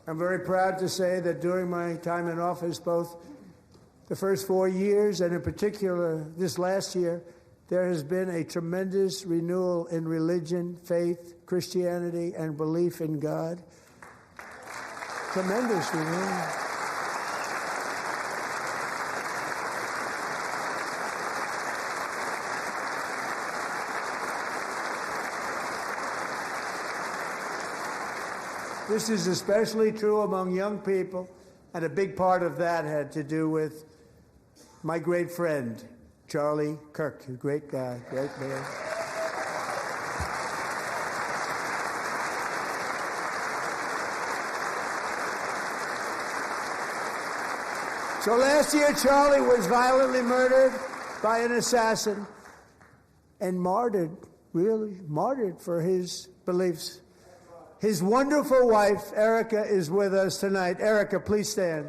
I'm very proud to say that during my time in office, both the first 4 years and in particular this last year, there has been a tremendous renewal in religion, faith, Christianity, and belief in God. Tremendous renewal. This is especially true among young people, and a big part of that had to do with my great friend, Charlie Kirk, a great guy, great man. So last year, Charlie was violently murdered by an assassin and martyred, really martyred for his beliefs. His wonderful wife, Erica, is with us tonight. Erica, please stand.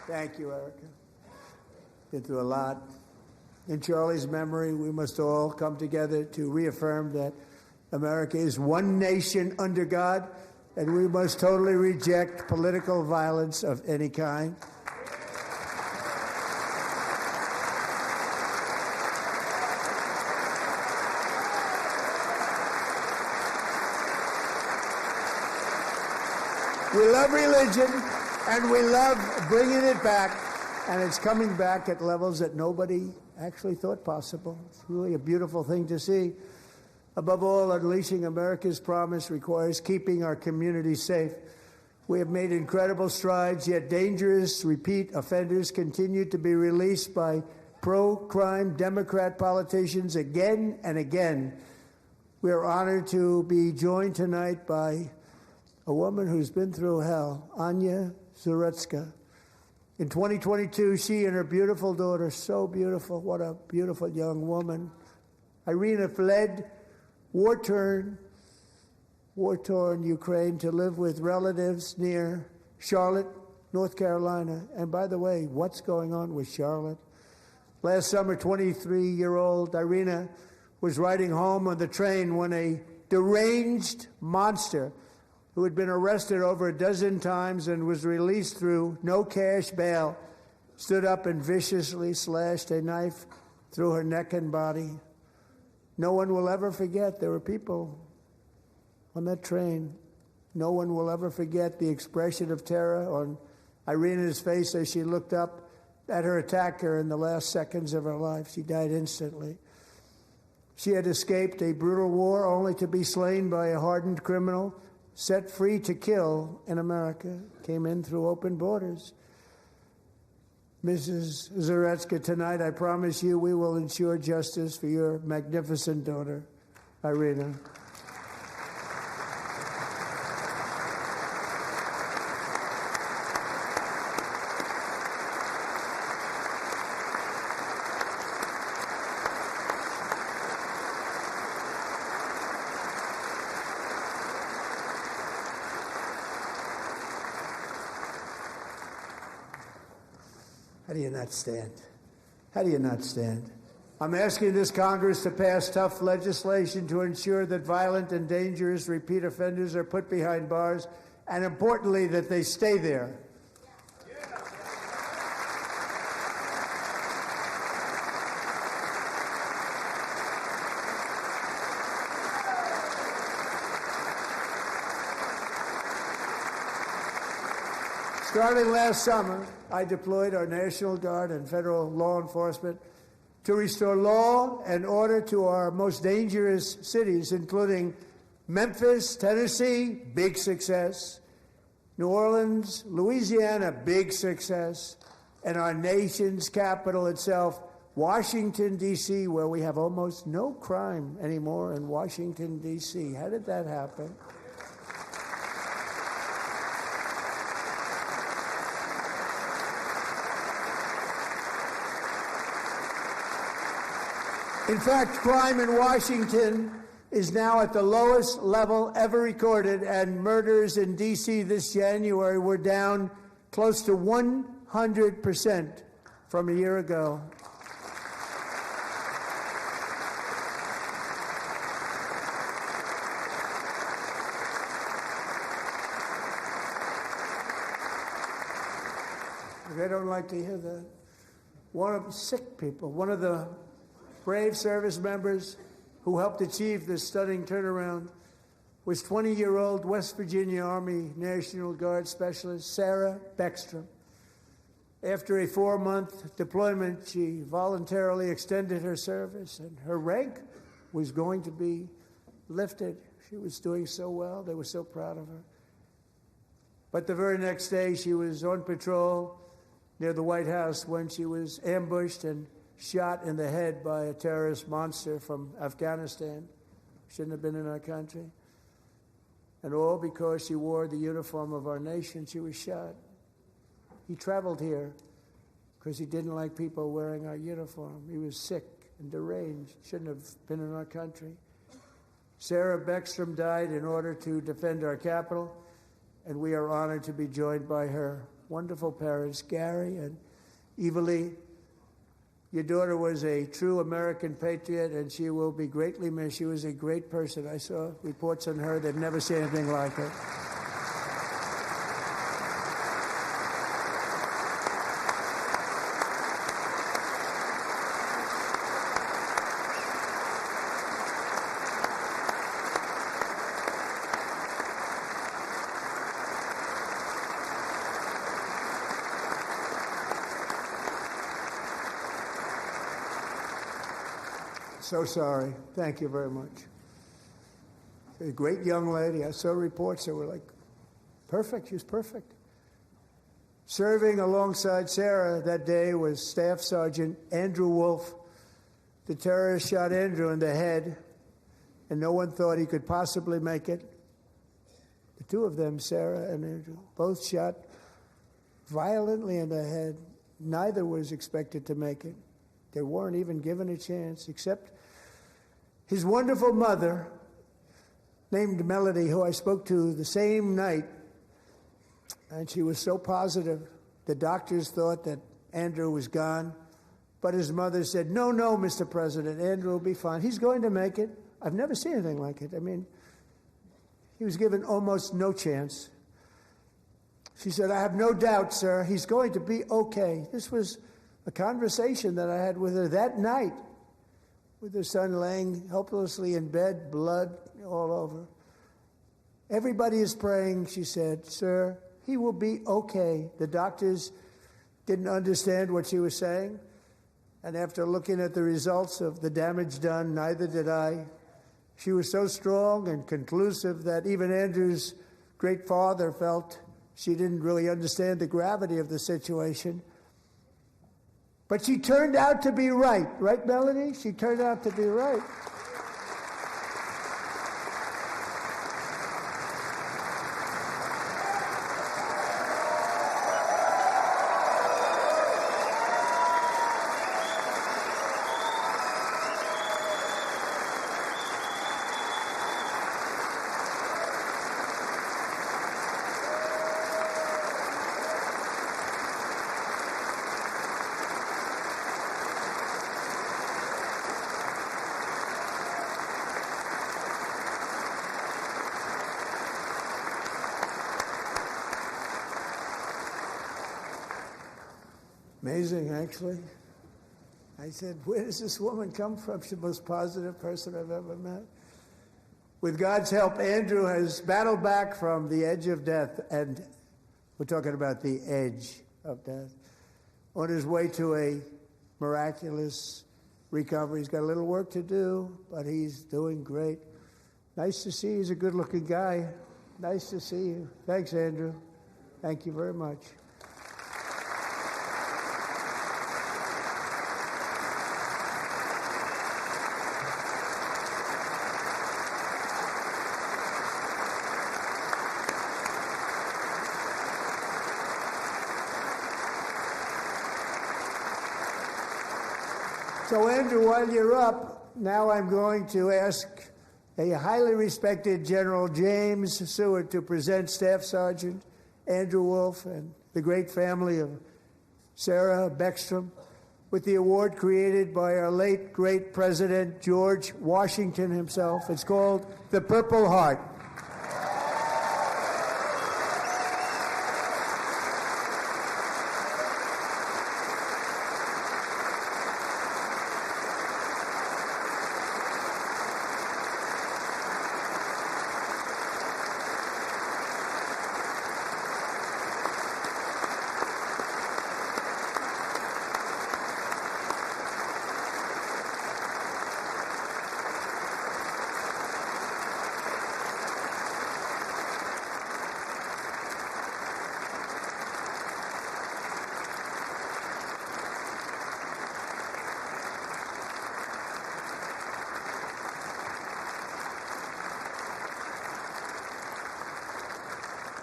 Thank you, Erica. Been through a lot. In Charlie's memory, we must all come together to reaffirm that America is one nation under God, and we must totally reject political violence of any kind. We love religion, and we love bringing it back, and it's coming back at levels that nobody actually thought possible. It's really a beautiful thing to see. Above all, unleashing America's promise requires keeping our communities safe. We have made incredible strides, yet dangerous repeat offenders continue to be released by pro-crime Democrat politicians again and again. We are honored to be joined tonight by a woman who's been through hell, Anya Zarutska. In 2022, she and her beautiful daughter, so beautiful, what a beautiful young woman, Irina, fled war-torn Ukraine to live with relatives near Charlotte, North Carolina. And by the way, what's going on with Charlotte? Last summer, 23-year-old Irina was riding home on the train when a deranged monster who had been arrested over a dozen times and was released through no cash bail, stood up and viciously slashed a knife through her neck and body. No one will ever forget. There were people on that train. No one will ever forget the expression of terror on Irina's face as she looked up at her attacker in the last seconds of her life. She died instantly. She had escaped a brutal war only to be slain by a hardened criminal, set free to kill in America, came in through open borders. Mrs. Zarutska, tonight I promise you we will ensure justice for your magnificent daughter, Irina. How do you not stand? How do you not stand? I'm asking this Congress to pass tough legislation to ensure that violent and dangerous repeat offenders are put behind bars, and importantly, that they stay there. Starting last summer, I deployed our National Guard and federal law enforcement to restore law and order to our most dangerous cities, including Memphis, Tennessee, big success, New Orleans, Louisiana, big success, and our nation's capital itself, Washington, D.C., where we have almost no crime anymore in Washington, D.C. How did that happen? In fact, crime in Washington is now at the lowest level ever recorded, and murders in D.C. this January were down close to 100% from a year ago. They don't like to hear that. One of the brave service members who helped achieve this stunning turnaround was 20-year-old West Virginia Army National Guard Specialist Sarah Beckstrom. After a 4-month deployment, she voluntarily extended her service, and her rank was going to be lifted. She was doing so well. They were so proud of her. But the very next day, she was on patrol near the White House when she was ambushed and shot in the head by a terrorist monster from Afghanistan. Shouldn't have been in our country. And all because she wore the uniform of our nation, she was shot. He traveled here because he didn't like people wearing our uniform. He was sick and deranged, shouldn't have been in our country. Sarah Beckstrom died in order to defend our capital, and we are honored to be joined by her wonderful parents, Gary and Evalie. Your daughter was a true American patriot, and she will be greatly missed. She was a great person. I saw reports on her. They've never seen anything like her. So sorry. Thank you very much. A great young lady. I saw reports that were like, perfect. She was perfect. Serving alongside Sarah that day was Staff Sergeant Andrew Wolf. The terrorist shot Andrew in the head, and no one thought he could possibly make it. The two of them, Sarah and Andrew, both shot violently in the head. Neither was expected to make it. They weren't even given a chance, except his wonderful mother, named Melody, who I spoke to the same night, and she was so positive. The doctors thought that Andrew was gone, but his mother said, no, Mr. President, Andrew will be fine. He's going to make it. I've never seen anything like it. I mean, he was given almost no chance. She said, I have no doubt, sir, he's going to be okay. This was a conversation that I had with her that night, with her son laying helplessly in bed, blood all over. Everybody is praying, she said, sir, he will be okay. The doctors didn't understand what she was saying, and after looking at the results of the damage done, neither did I. She was so strong and conclusive that even Andrew's great father felt she didn't really understand the gravity of the situation. But she turned out to be right. Right, Melanie? She turned out to be right. Amazing, actually. I said, where does this woman come from? She's the most positive person I've ever met. With God's help, Andrew has battled back from the edge of death, and we're talking about the edge of death, on his way to a miraculous recovery. He's got a little work to do, but he's doing great. Nice to see you. He's a good-looking guy. Nice to see you. Thanks, Andrew. Thank you very much. So, Andrew, while you're up, now I'm going to ask a highly respected General James Seward to present Staff Sergeant Andrew Wolf and the great family of Sarah Beckstrom with the award created by our late great President George Washington himself. It's called the Purple Heart.